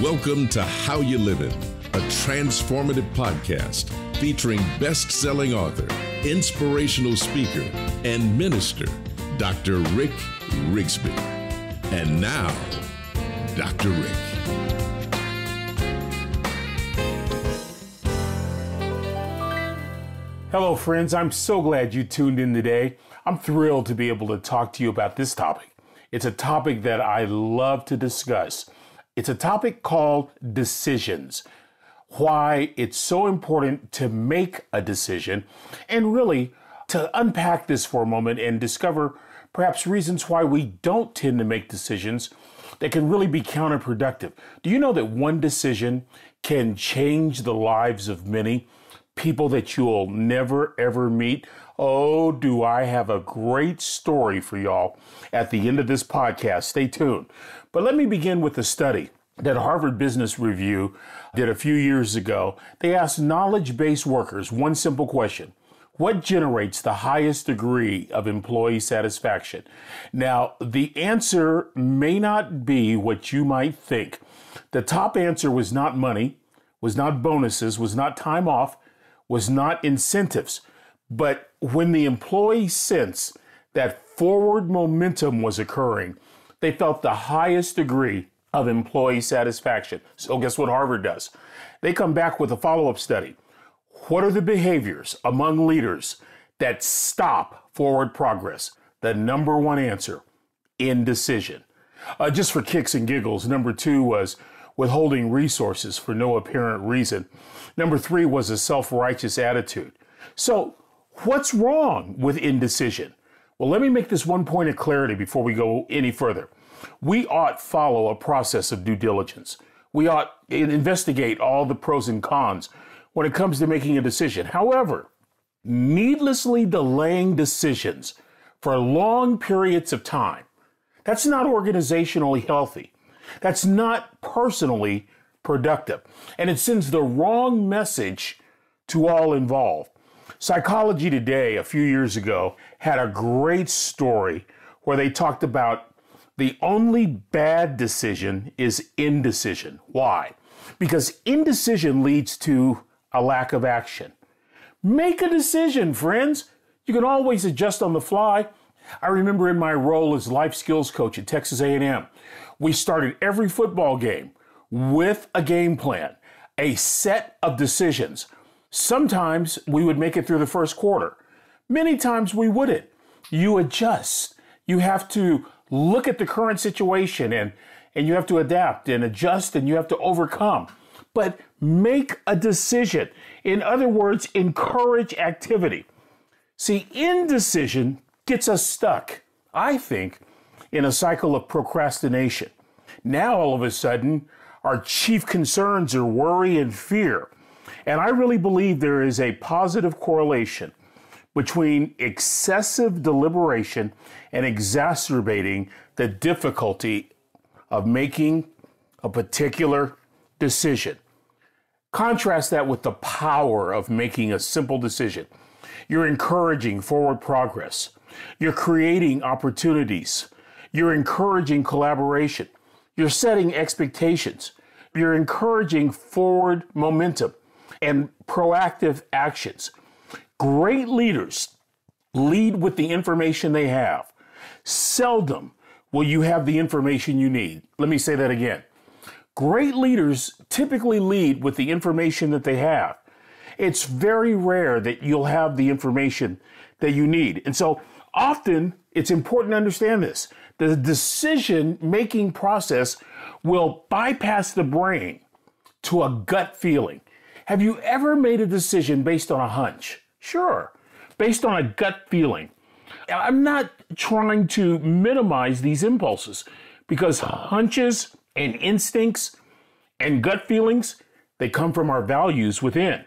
Welcome to How You Livin', a transformative podcast featuring best-selling author, inspirational speaker, and minister, Dr. Rick Rigsby. And now, Dr. Rick. Hello, friends. I'm so glad you tuned in today. I'm thrilled to be able to talk to you about this topic. It's a topic that I love to discuss. It's a topic called decisions. Why it's so important to make a decision, and really to unpack this for a moment and discover perhaps reasons why we don't tend to make decisions that can really be counterproductive. Do you know that one decision can change the lives of many people that you'll never ever meet? Oh, do I have a great story for y'all at the end of this podcast. Stay tuned. But let me begin with a study that Harvard Business Review did a few years ago. They asked knowledge-based workers one simple question: what generates the highest degree of employee satisfaction? Now, the answer may not be what you might think. The top answer was not money, was not bonuses, was not time off, was not incentives. But when the employees sensed that forward momentum was occurring, they felt the highest degree of employee satisfaction. So guess what Harvard does? They come back with a follow-up study. What are the behaviors among leaders that stop forward progress? The number one answer: indecision. Just for kicks and giggles, number two was withholding resources for no apparent reason. Number three was a self-righteous attitude. So what's wrong with indecision? Well, let me make this one point of clarity before we go any further. We ought follow a process of due diligence. We ought investigate all the pros and cons when it comes to making a decision. However, needlessly delaying decisions for long periods of time, that's not organizationally healthy. That's not personally productive. And it sends the wrong message to all involved. Psychology Today, a few years ago, had a great story where they talked about the only bad decision is indecision. Why? Because indecision leads to a lack of action. Make a decision, friends. You can always adjust on the fly. I remember in my role as life skills coach at Texas A&M, we started every football game with a game plan, a set of decisions. Sometimes we would make it through the first quarter. Many times we wouldn't. You adjust. You have to look at the current situation and you have to adapt and adjust and you have to overcome. But make a decision. In other words, encourage activity. See, indecision gets us stuck, I think, in a cycle of procrastination. Now, all of a sudden, our chief concerns are worry and fear. And I really believe there is a positive correlation between excessive deliberation and exacerbating the difficulty of making a particular decision. Contrast that with the power of making a simple decision. You're encouraging forward progress. You're creating opportunities. You're encouraging collaboration. You're setting expectations. You're encouraging forward momentum and proactive actions. Great leaders lead with the information they have. Seldom will you have the information you need. Let me say that again. Great leaders typically lead with the information that they have. It's very rare that you'll have the information that you need. And so often it's important to understand this. The decision-making process will bypass the brain to a gut feeling. Have you ever made a decision based on a hunch? Sure, based on a gut feeling. I'm not trying to minimize these impulses because hunches and instincts and gut feelings, they come from our values within.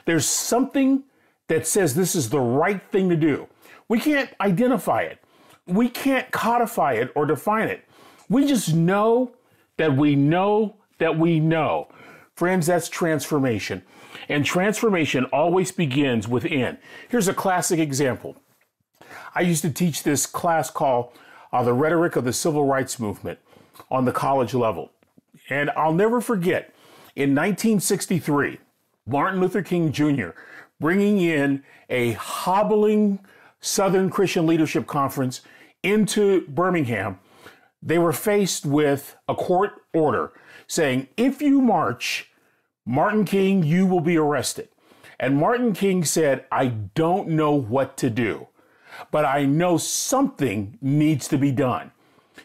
There's something that says this is the right thing to do. We can't identify it. We can't codify it or define it. We just know that we know that we know. Friends, that's transformation. And transformation always begins within. Here's a classic example. I used to teach this class called The Rhetoric of the Civil Rights Movement on the college level. And I'll never forget, in 1963, Martin Luther King Jr. bringing in a hobbling Southern Christian Leadership Conference into Birmingham, they were faced with a court order saying, if you march, Martin King, you will be arrested. And Martin King said, I don't know what to do, but I know something needs to be done.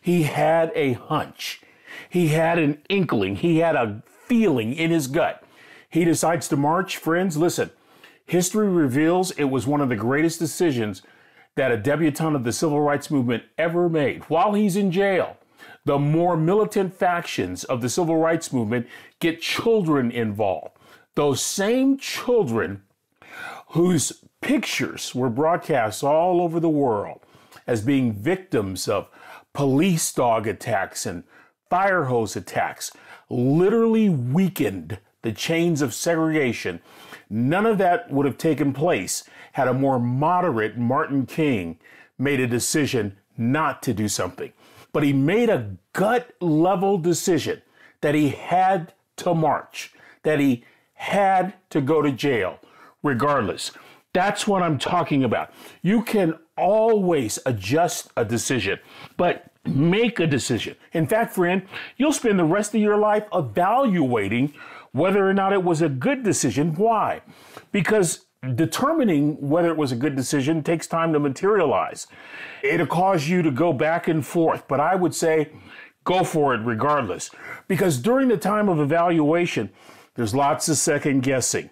He had a hunch. He had an inkling. He had a feeling in his gut. He decides to march. Friends, listen, history reveals it was one of the greatest decisions that a debutant of the civil rights movement ever made. While he's in jail, the more militant factions of the civil rights movement get children involved. Those same children whose pictures were broadcast all over the world as being victims of police dog attacks and fire hose attacks literally weakened the chains of segregation. None of that would have taken place had a more moderate Martin King made a decision not to do something. But he made a gut level decision that he had to march, that he had to go to jail regardless. That's what I'm talking about. You can always adjust a decision, but make a decision. In fact, friend, you'll spend the rest of your life evaluating whether or not it was a good decision. Why? Because determining whether it was a good decision takes time to materialize. It'll cause you to go back and forth, but I would say go for it regardless. Because during the time of evaluation, there's lots of second guessing,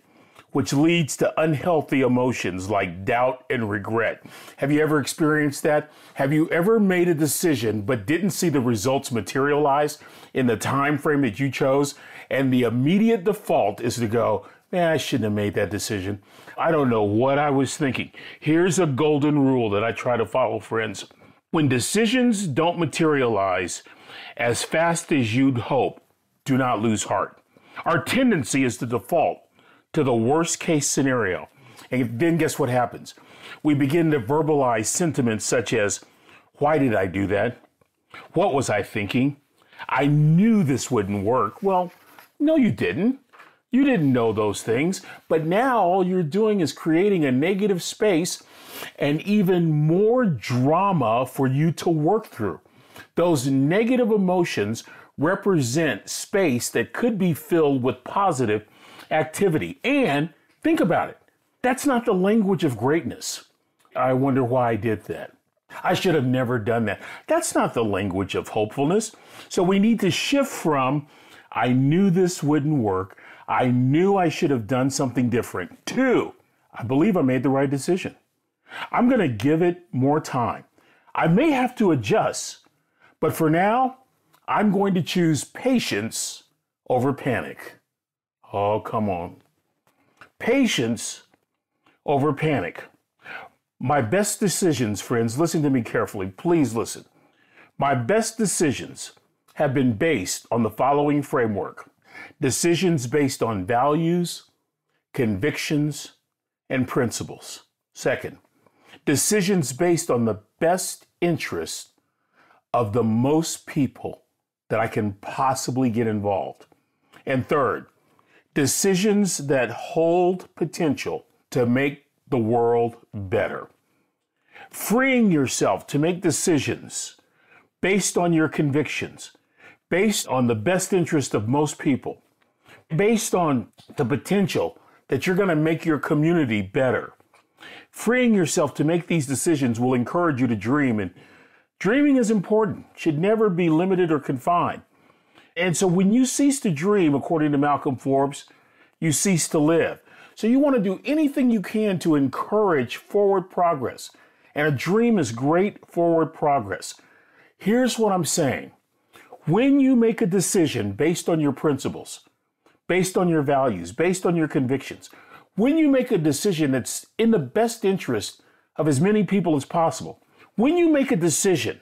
which leads to unhealthy emotions like doubt and regret. Have you ever experienced that? Have you ever made a decision but didn't see the results materialize in the time frame that you chose? And the immediate default is to go, man, I shouldn't have made that decision. I don't know what I was thinking. Here's a golden rule that I try to follow, friends. When decisions don't materialize as fast as you'd hope, do not lose heart. Our tendency is to default to the worst case scenario. And then guess what happens? We begin to verbalize sentiments such as, why did I do that? What was I thinking? I knew this wouldn't work. Well, no, you didn't. You didn't know those things, but now all you're doing is creating a negative space and even more drama for you to work through. Those negative emotions represent space that could be filled with positive activity. And think about it. That's not the language of greatness. I wonder why I did that. I should have never done that. That's not the language of hopefulness. So we need to shift from, I knew this wouldn't work, I knew I should have done something different, to, I believe I made the right decision. I'm going to give it more time. I may have to adjust, but for now, I'm going to choose patience over panic. Oh, come on. Patience over panic. My best decisions, friends, listen to me carefully. Please listen. My best decisions have been based on the following framework. Decisions based on values, convictions, and principles. Second, decisions based on the best interest of the most people that I can possibly get involved. And third, decisions that hold potential to make the world better. Freeing yourself to make decisions based on your convictions, based on the best interest of most people, based on the potential that you're going to make your community better. Freeing yourself to make these decisions will encourage you to dream, and dreaming is important, should never be limited or confined. And so when you cease to dream, according to Malcolm Forbes, you cease to live. So you want to do anything you can to encourage forward progress. And a dream is great forward progress. Here's what I'm saying. When you make a decision based on your principles, based on your values, based on your convictions, when you make a decision that's in the best interest of as many people as possible, when you make a decision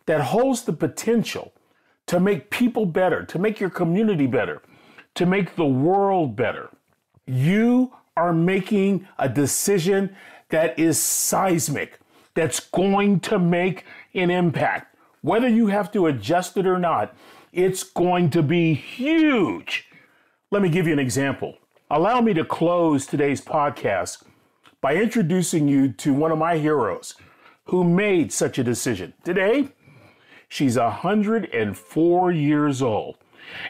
that holds the potential to make people better, to make your community better, to make the world better, you are making a decision that is seismic, that's going to make an impact. Whether you have to adjust it or not, It's going to be huge. Let me give you an example. Allow me to close today's podcast by introducing you to one of my heroes who made such a decision. Today, she's 104 years old,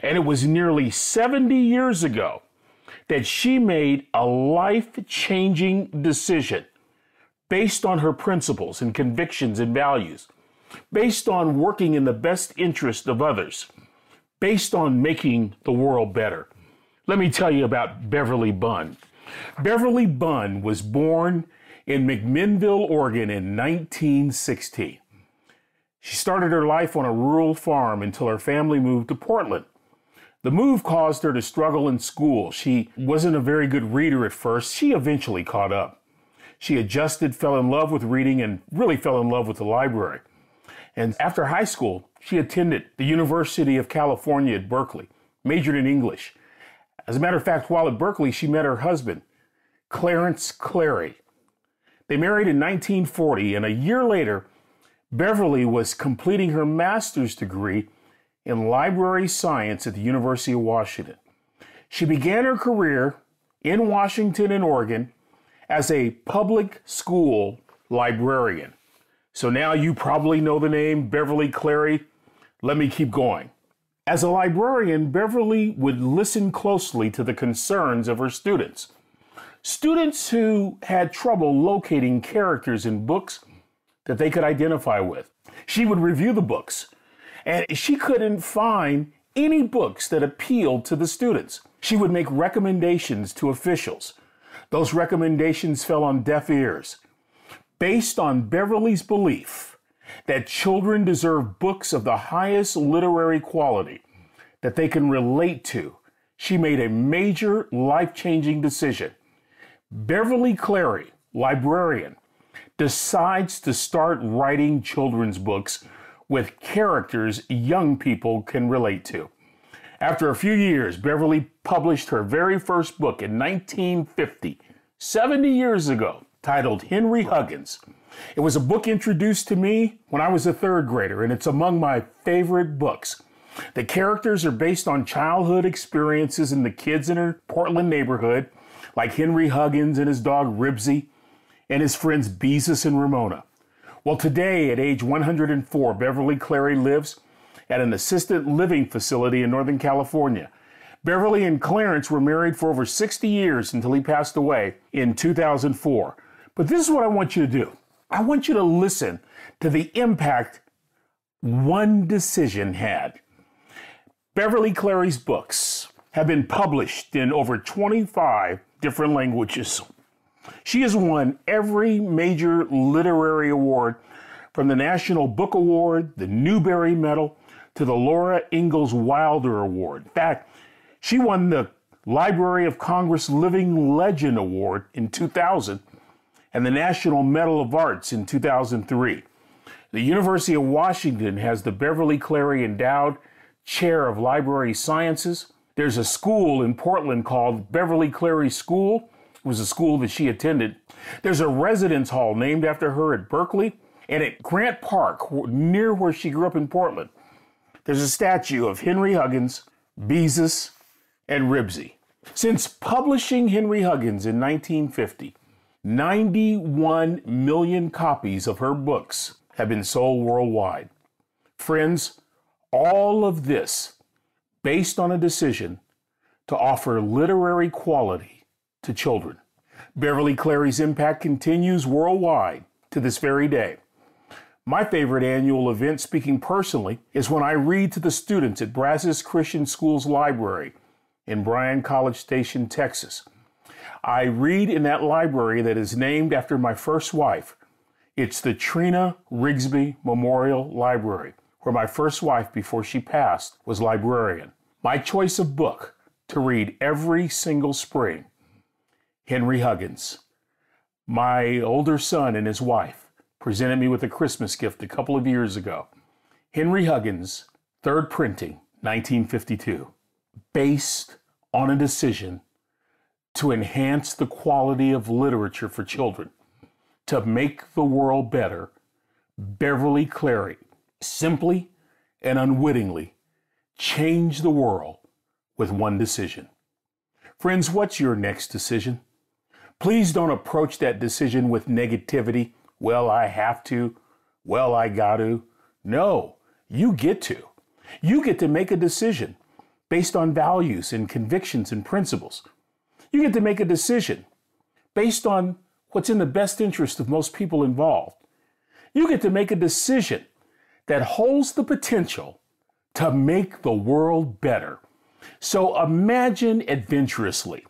and it was nearly 70 years ago that she made a life-changing decision based on her principles and convictions and values, based on working in the best interest of others, based on making the world better. Let me tell you about Beverly Bunn. Beverly Bunn was born in McMinnville, Oregon in 1916. She started her life on a rural farm until her family moved to Portland. The move caused her to struggle in school. She wasn't a very good reader at first. She eventually caught up. She adjusted, fell in love with reading, and really fell in love with the library. And after high school, she attended the University of California at Berkeley, majored in English. As a matter of fact, while at Berkeley, she met her husband, Clarence Cleary. They married in 1940, and a year later, Beverly was completing her master's degree in library science at the University of Washington. She began her career in Washington and Oregon as a public school librarian. So now you probably know the name Beverly Cleary. Let me keep going. As a librarian, Beverly would listen closely to the concerns of her students. Students who had trouble locating characters in books that they could identify with. She would review the books, and she couldn't find any books that appealed to the students. She would make recommendations to officials. Those recommendations fell on deaf ears. Based on Beverly's belief that children deserve books of the highest literary quality that they can relate to, she made a major life-changing decision. Beverly Cleary, librarian, decides to start writing children's books with characters young people can relate to. After a few years, Beverly published her very first book in 1950, 70 years ago, titled Henry Huggins. It was a book introduced to me when I was a third grader, and it's among my favorite books. The characters are based on childhood experiences in the kids in her Portland neighborhood, like Henry Huggins and his dog Ribsy, and his friends Beezus and Ramona. Well, today, at age 104, Beverly Cleary lives at an assisted living facility in Northern California. Beverly and Clarence were married for over 60 years until he passed away in 2004. But this is what I want you to do. I want you to listen to the impact one decision had. Beverly Cleary's books have been published in over 25 different languages. She has won every major literary award, from the National Book Award, the Newbery Medal, to the Laura Ingalls Wilder Award. In fact, she won the Library of Congress Living Legend Award in 2000 and the National Medal of Arts in 2003. The University of Washington has the Beverly Cleary Endowed Chair of Library Sciences. There's a school in Portland called Beverly Cleary School. It was a school that she attended. There's a residence hall named after her at Berkeley, and at Grant Park, near where she grew up in Portland, there's a statue of Henry Huggins, Beezus, and Ribsy. Since publishing Henry Huggins in 1950, 91 million copies of her books have been sold worldwide. Friends, all of this based on a decision to offer literary quality to children. Beverly Cleary's impact continues worldwide to this very day. My favorite annual event, speaking personally, is when I read to the students at Brazos Christian School's library in Bryan College Station, Texas. I read in that library that is named after my first wife. It's the Trina Rigsby Memorial Library, where my first wife, before she passed, was librarian. My choice of book to read every single spring, Henry Huggins. My older son and his wife presented me with a Christmas gift a couple of years ago. Henry Huggins, third printing, 1952, based on a decision to enhance the quality of literature for children, to make the world better. Beverly Cleary simply and unwittingly change the world with one decision. Friends, what's your next decision? Please don't approach that decision with negativity. Well, I have to. Well, I got to. No, you get to. You get to make a decision based on values and convictions and principles. You get to make a decision based on what's in the best interest of most people involved. You get to make a decision that holds the potential to make the world better. So imagine adventurously,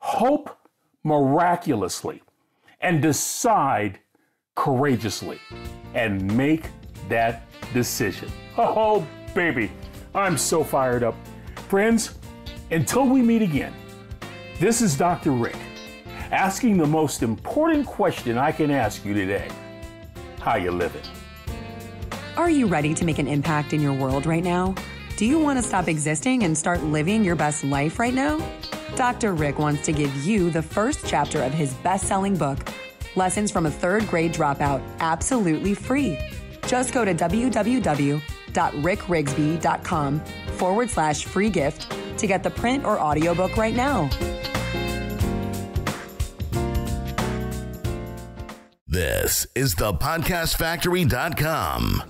hope miraculously, and decide courageously, and make that decision. Oh, baby, I'm so fired up. Friends, until we meet again, this is Dr. Rick, asking the most important question I can ask you today. How you living? Are you ready to make an impact in your world right now? Do you want to stop existing and start living your best life right now? Dr. Rick wants to give you the first chapter of his best-selling book, Lessons from a Third Grade Dropout, absolutely free. Just go to www.rickrigsby.com/free gift to get the print or audiobook right now. This is the podcastfactory.com.